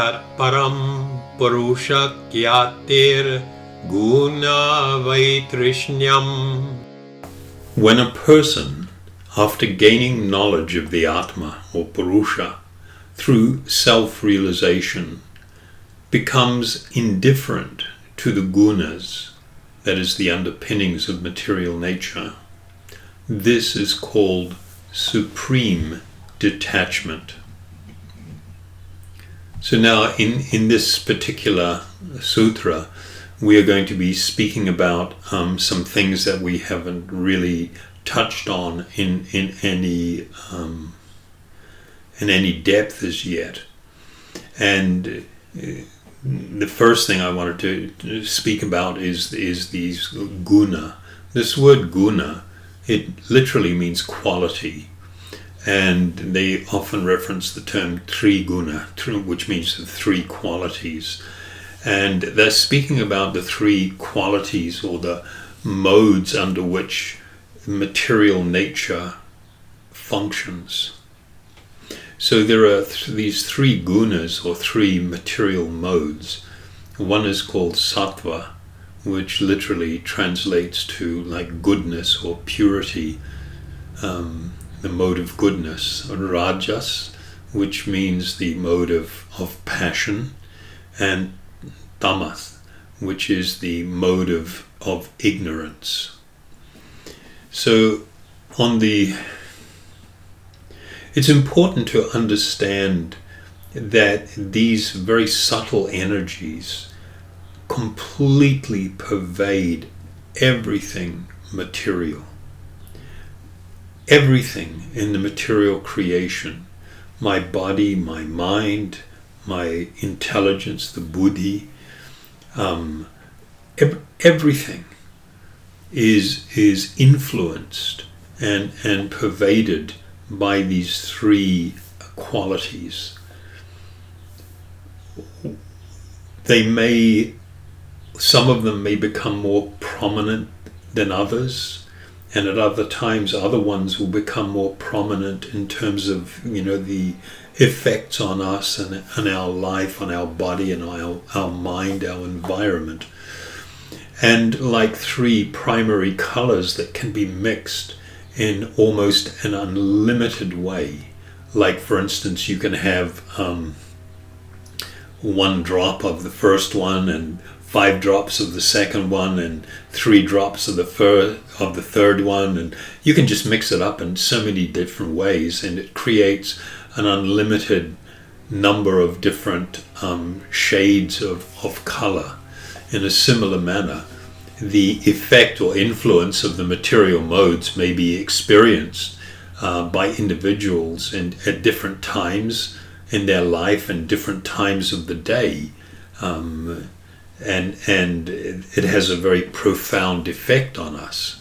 Tatparam Purusha Kyatir Guna Vaitrishyam. When a person, after gaining knowledge of the Atma or Purusha through self-realization, becomes indifferent to the gunas, that is, the underpinnings of material nature, this is called supreme detachment. So now in this particular sutra, we are going to be speaking about some things that we haven't really touched on in any depth as yet. And the first thing I wanted to speak about is these guna. This word guna, it literally means quality. And they often reference the term triguna, which means the three qualities. And they're speaking about the three qualities or the modes under which material nature functions. So there are these three gunas or three material modes. One is called sattva, which literally translates to like goodness or purity, the mode of goodness. Rajas, which means the mode of passion, and tamas, which is the mode of ignorance. So it's important to understand that these very subtle energies completely pervade everything material. Everything in the material creation, my body, my mind, my intelligence, the buddhi, everything is influenced and pervaded by these three qualities. Some of them may become more prominent than others, and at other times other ones will become more prominent in terms of, the effects on us and our life, on our body and our mind, our environment. And like three primary colors that can be mixed in almost an unlimited way. Like, for instance, you can have 1 drop of the first one and 5 drops of the second one and 3 drops of the third one, and you can just mix it up in so many different ways, and it creates an unlimited number of different shades of color. In a similar manner, the effect or influence of the material modes may be experienced by individuals at different times in their life and different times of the day. And it has a very profound effect on us.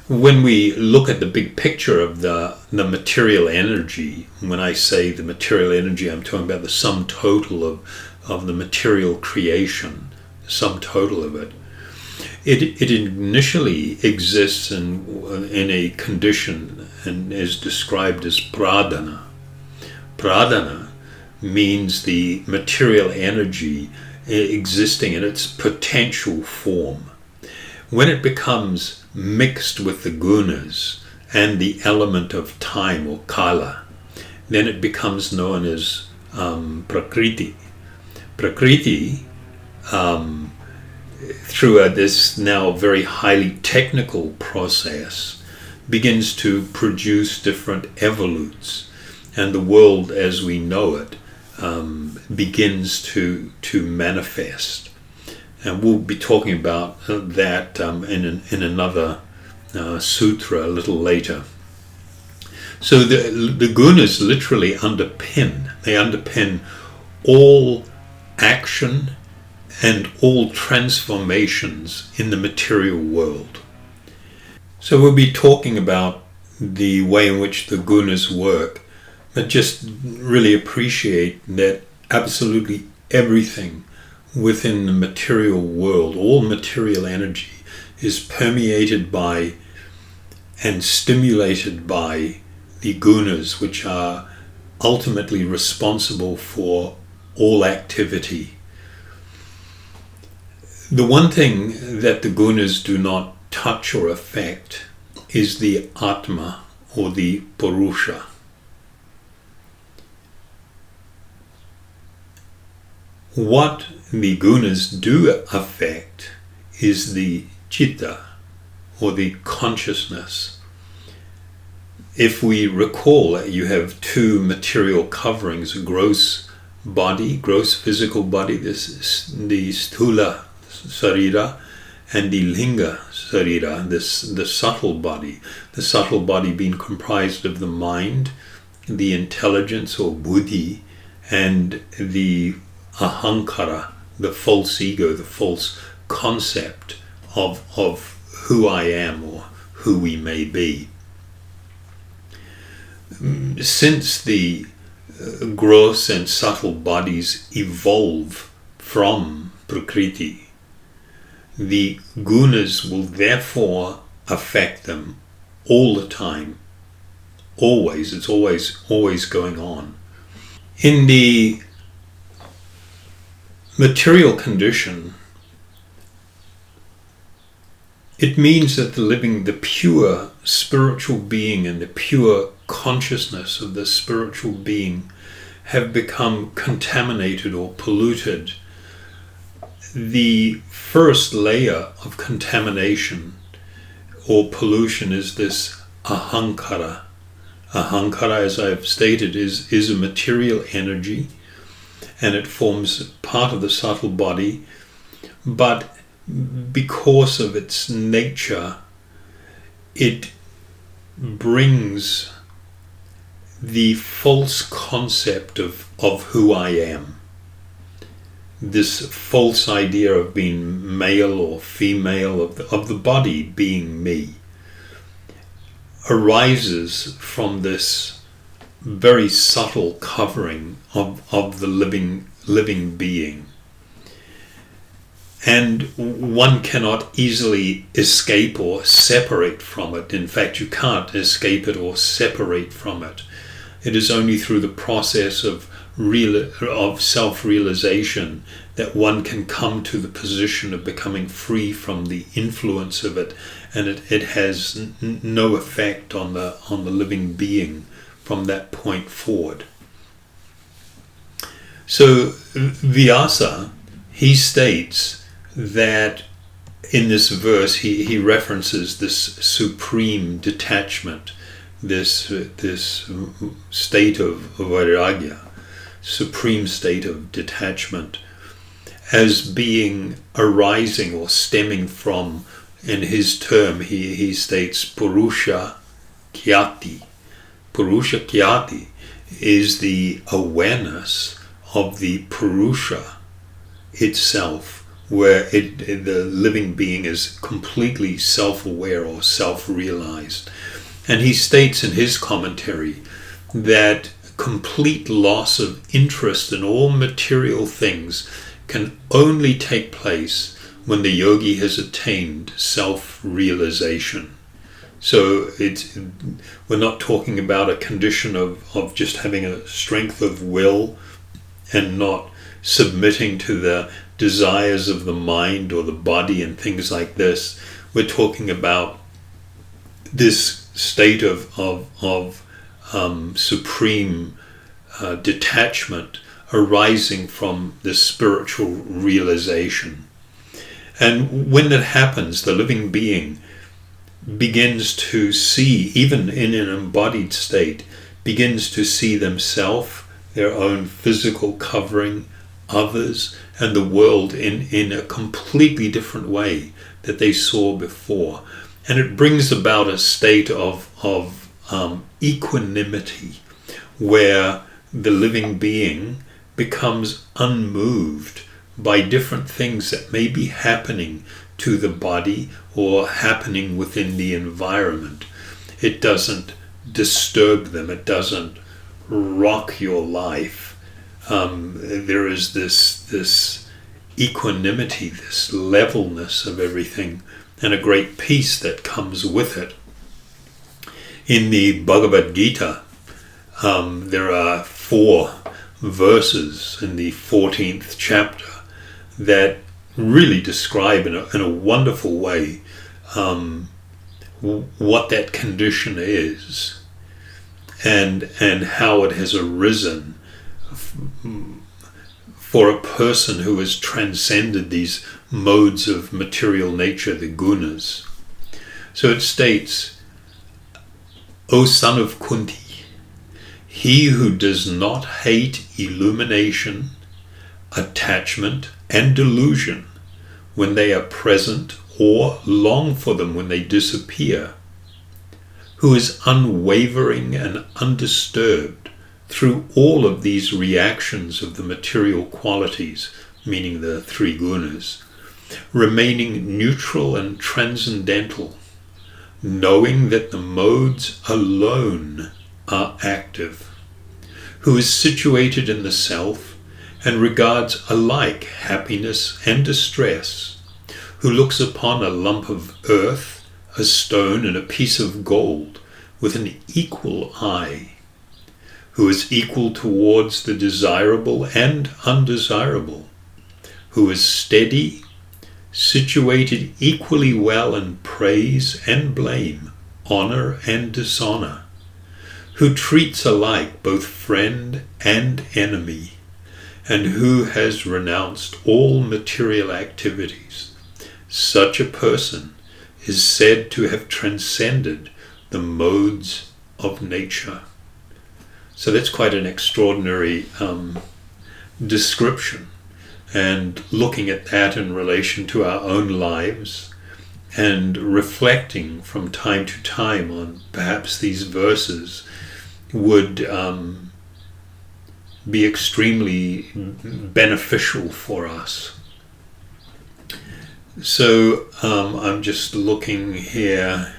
When we look at the big picture of the material energy, when I say the material energy, I'm talking about the sum total of the material creation, the sum total of it. It initially exists in a condition and is described as pradana. Pradana means the material energy existing in its potential form. When it becomes mixed with the gunas and the element of time or kala, then it becomes known as prakriti. Prakriti, through this now very highly technical process, begins to produce different evolutes, and the world as we know it begins to manifest. And we'll be talking about that in another sutra a little later. So the gunas literally underpin all action and all transformations in the material world. So we'll be talking about the way in which the gunas work, but just really appreciate that absolutely everything within the material world, all material energy, is permeated by and stimulated by the gunas, which are ultimately responsible for all activity. The one thing that the gunas do not touch or affect is the Atma, or the Purusha. What the gunas do affect is the Chitta, or the consciousness. If we recall, you have two material coverings: a gross body, gross physical body, the Sthula Sarira, and the Linga Sarira, the subtle body. The subtle body being comprised of the mind, the intelligence or buddhi, and the ahankara, the false ego, the false concept of who I am or who we may be. Since the gross and subtle bodies evolve from Prakriti, the gunas will therefore affect them all the time. Always. It's always going on. In the material condition, it means that the pure spiritual being and the pure consciousness of the spiritual being have become contaminated or polluted. The first layer of contamination or pollution is this ahankara. Ahankara, as I've stated, is a material energy, and it forms part of the subtle body, but because of its nature, it brings the false concept of who I am. This false idea of being male or female, of the body being me, arises from this very subtle covering of the living being. And one cannot easily escape or separate from it. In fact, you can't escape it or separate from it. It is only through the process of self-realization that one can come to the position of becoming free from the influence of it, and it has no effect on the living being from that point forward. So Vyasa, he states that in this verse he references this supreme detachment, this state of vairagya, supreme state of detachment, as being arising or stemming from, in his term he states, Purusha Kyati. Purusha Kyati is the awareness of the Purusha itself, where the living being is completely self-aware or self-realized. And he states in his commentary that complete loss of interest in all material things can only take place when the yogi has attained self-realization. So we're not talking about a condition of just having a strength of will and not submitting to the desires of the mind or the body and things like this. We're talking about this state of supreme detachment arising from the spiritual realization. And when that happens, the living being begins to see, even in an embodied state, begins to see themselves, their own physical covering, others, and the world in a completely different way that they saw before. And it brings about a state of equanimity, where the living being becomes unmoved by different things that may be happening to the body or happening within the environment. It doesn't disturb them. It doesn't rock your life. There is this equanimity, this levelness of everything, and a great peace that comes with it. In the Bhagavad Gita, there are 4 verses in the 14th chapter that really describe in a wonderful way what that condition is and how it has arisen for a person who has transcended these modes of material nature, the gunas. So it states, O son of Kunti, he who does not hate illumination, attachment, and delusion when they are present or long for them when they disappear, who is unwavering and undisturbed through all of these reactions of the material qualities, meaning the three gunas, remaining neutral and transcendental, knowing that the modes alone are active, who is situated in the self and regards alike happiness and distress, who looks upon a lump of earth, a stone, and a piece of gold with an equal eye, who is equal towards the desirable and undesirable, who is steady, situated equally well in praise and blame, honor and dishonor, who treats alike both friend and enemy, and who has renounced all material activities. Such a person is said to have transcended the modes of nature. So that's quite an extraordinary description. And looking at that in relation to our own lives and reflecting from time to time on perhaps these verses would be extremely beneficial for us. So I'm just looking here.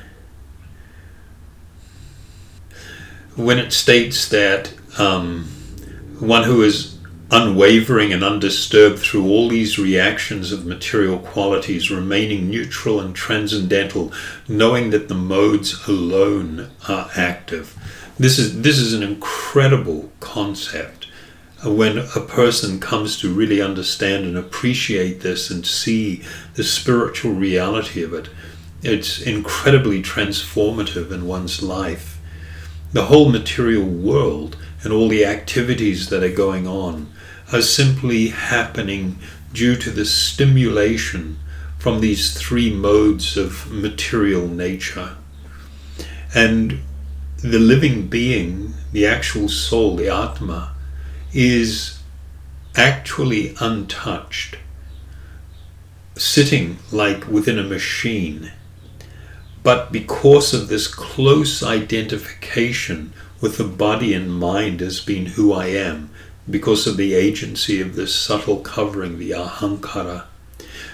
When it states that one who is unwavering and undisturbed through all these reactions of material qualities, remaining neutral and transcendental, knowing that the modes alone are active. This is an incredible concept. When a person comes to really understand and appreciate this and see the spiritual reality of it, it's incredibly transformative in one's life. The whole material world and all the activities that are going on are simply happening due to the stimulation from these three modes of material nature. And the living being, the actual soul, the Atma, is actually untouched, sitting like within a machine. But because of this close identification with the body and mind as being who I am, because of the agency of this subtle covering, the ahankara,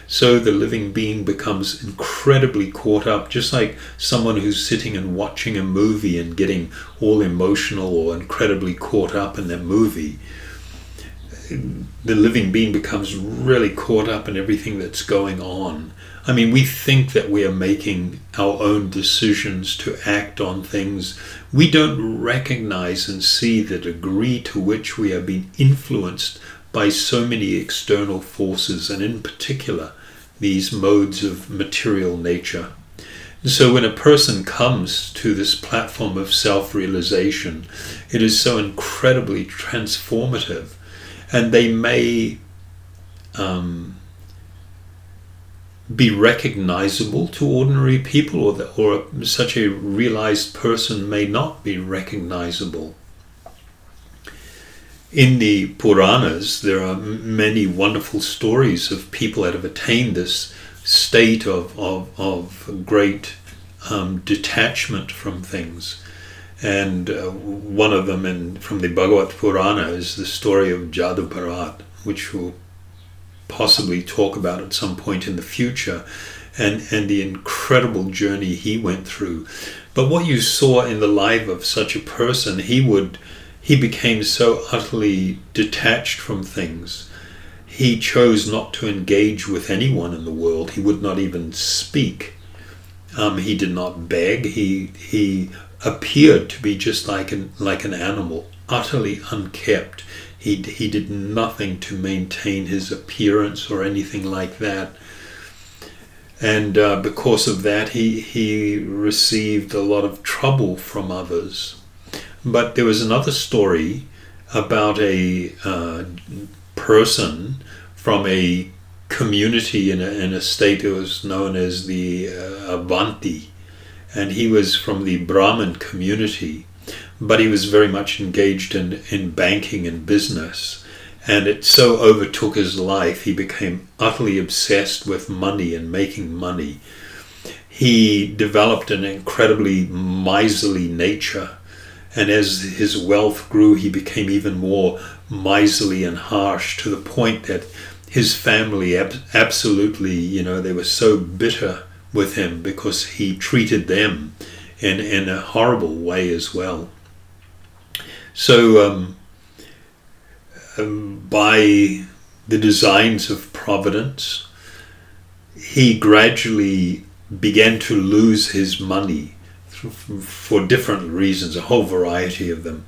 so the living being becomes incredibly caught up, just like someone who's sitting and watching a movie and getting all emotional or incredibly caught up in that movie. The living being becomes really caught up in everything that's going on. I mean, we think that we are making our own decisions to act on things. We don't recognize and see the degree to which we are being influenced by so many external forces, and in particular, these modes of material nature. So when a person comes to this platform of self-realization, it is so incredibly transformative, and they may be recognizable to ordinary people, or such a realized person may not be recognizable. In the Puranas, there are many wonderful stories of people that have attained this state of great detachment from things. And one of them from the Bhagavad Purana is the story of Jadu Bharat, which we'll possibly talk about at some point in the future, and the incredible journey he went through. But what you saw in the life of such a person, he became so utterly detached from things. He chose not to engage with anyone in the world. He would not even speak. He did not beg. He appeared to be just like an animal, utterly unkept. He did nothing to maintain his appearance or anything like that. And because of that, he received a lot of trouble from others. But there was another story about a person from a community in a state that was known as the Avanti. And he was from the Brahmin community, but he was very much engaged in banking and business. And it so overtook his life, he became utterly obsessed with money and making money. He developed an incredibly miserly nature. And as his wealth grew, he became even more miserly and harsh, to the point that his family absolutely, they were so bitter with him because he treated them in a horrible way as well. So by the designs of Providence, he gradually began to lose his money for different reasons, a whole variety of them.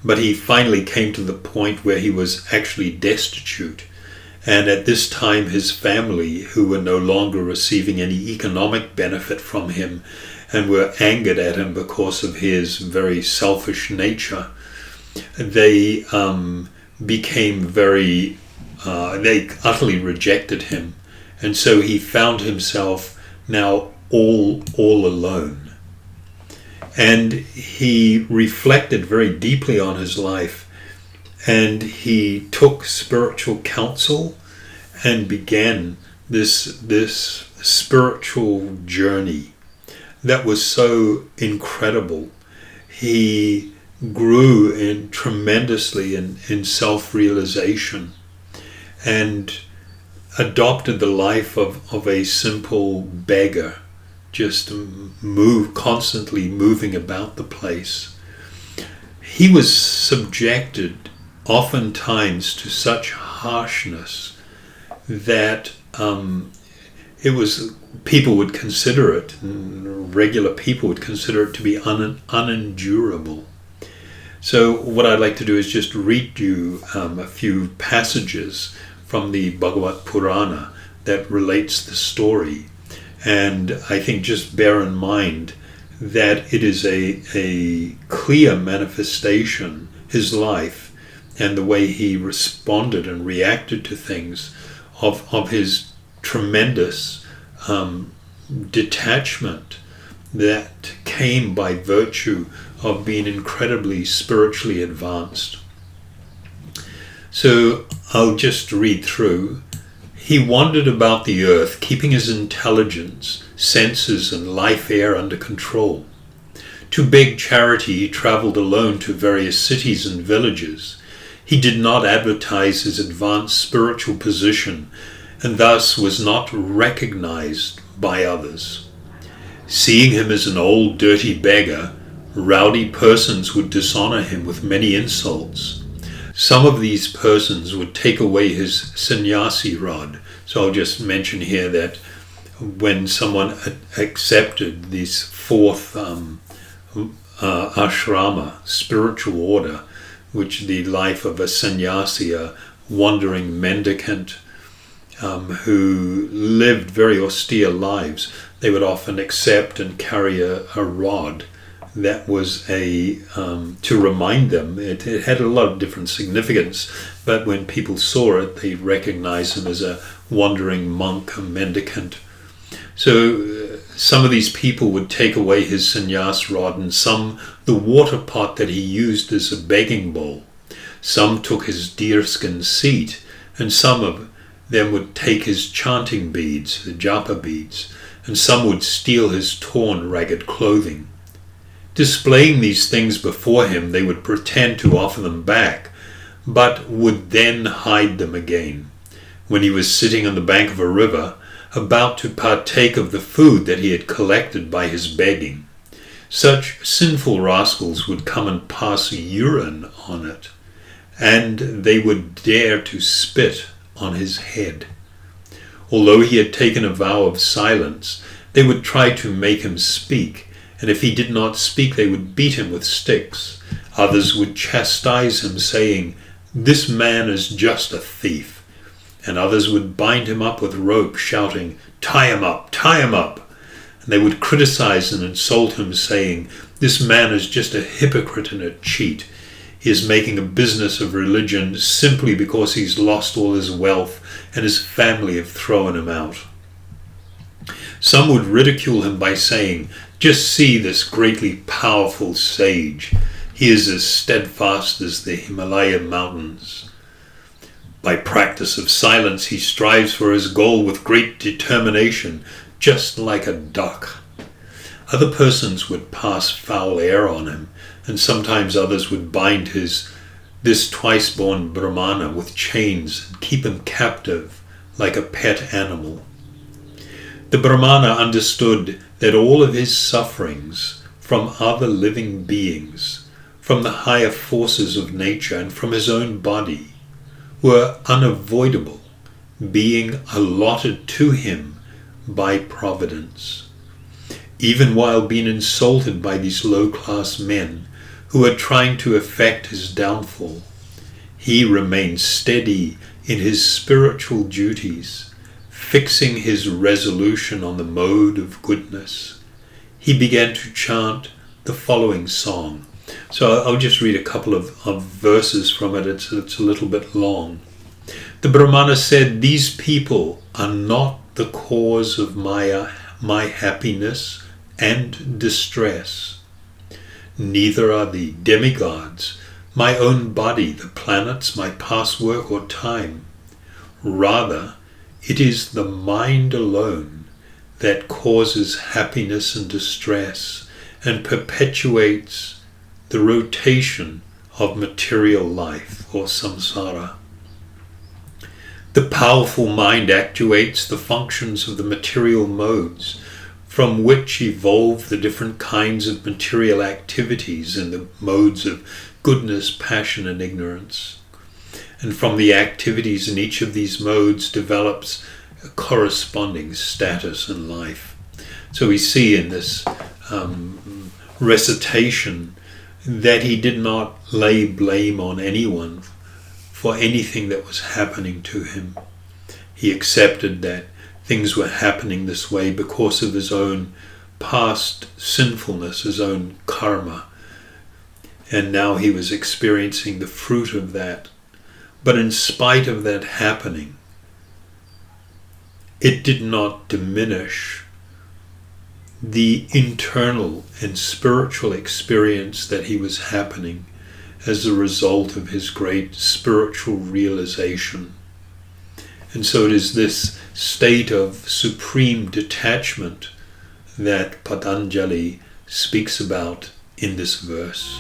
But he finally came to the point where he was actually destitute. And at this time, his family, who were no longer receiving any economic benefit from him and were angered at him because of his very selfish nature, they became they utterly rejected him. And so he found himself now all alone. And he reflected very deeply on his life, and he took spiritual counsel and began this spiritual journey that was so incredible. He grew tremendously in self-realization and adopted the life of a simple beggar, just constantly moving about the place. He was subjected oftentimes to such harshness that people would consider it, regular people would consider it to be unendurable. So what I'd like to do is just read you a few passages from the Bhagavad Purana that relates the story. And I think just bear in mind that it is a clear manifestation, his life, and the way he responded and reacted to things, of his tremendous detachment that came by virtue of being incredibly spiritually advanced. So I'll just read through. He wandered about the earth, keeping his intelligence, senses, and life air under control. To beg charity, he traveled alone to various cities and villages. He did not advertise his advanced spiritual position, and thus was not recognized by others. Seeing him as an old, dirty beggar, rowdy persons would dishonor him with many insults. Some of these persons would take away his sannyasi rod. So I'll just mention here that when someone accepted this fourth ashrama, spiritual order, which the life of a sannyasi, a wandering mendicant who lived very austere lives, they would often accept and carry a rod that was to remind them. It had a lot of different significance, but when people saw it, they recognized him as a wandering monk, a mendicant. So some of these people would take away his sannyas rod, and some the water pot that he used as a begging bowl. Some took his deerskin seat, and some of them would take his chanting beads, the japa beads, and some would steal his torn, ragged clothing. Displaying these things before him, they would pretend to offer them back, but would then hide them again. When he was sitting on the bank of a river, about to partake of the food that he had collected by his begging, such sinful rascals would come and pass urine on it, and they would dare to spit on his head. Although he had taken a vow of silence, they would try to make him speak, and if he did not speak, they would beat him with sticks. Others would chastise him, saying, "This man is just a thief." And others would bind him up with rope, shouting, "Tie him up, tie him up." And they would criticize and insult him, saying, "This man is just a hypocrite and a cheat. He is making a business of religion simply because he's lost all his wealth and his family have thrown him out." Some would ridicule him by saying, "Just see this greatly powerful sage. He is as steadfast as the Himalaya mountains. By practice of silence, he strives for his goal with great determination, just like a duck." Other persons would pass foul air on him, and sometimes others would bind this twice-born Brahmana with chains and keep him captive like a pet animal. The Brahmana understood that all of his sufferings from other living beings, from the higher forces of nature, and from his own body were unavoidable, being allotted to him by providence. Even while being insulted by these low-class men who were trying to effect his downfall, he remained steady in his spiritual duties, fixing his resolution on the mode of goodness. He began to chant the following song. So I'll just read a couple of verses from it. It's a little bit long. The Brahmana said, "These people are not the cause of my happiness and distress. Neither are the demigods, my own body, the planets, my past work or time. Rather, it is the mind alone that causes happiness and distress and perpetuates the rotation of material life, or samsara. The powerful mind actuates the functions of the material modes, from which evolve the different kinds of material activities in the modes of goodness, passion, and ignorance. And from the activities in each of these modes develops a corresponding status in life." So we see in this recitation that he did not lay blame on anyone for anything that was happening to him. He accepted that things were happening this way because of his own past sinfulness, his own karma. And now he was experiencing the fruit of that. But in spite of that happening, it did not diminish the internal and spiritual experience that he was happening as a result of his great spiritual realization. And so it is this state of supreme detachment that Patanjali speaks about in this verse.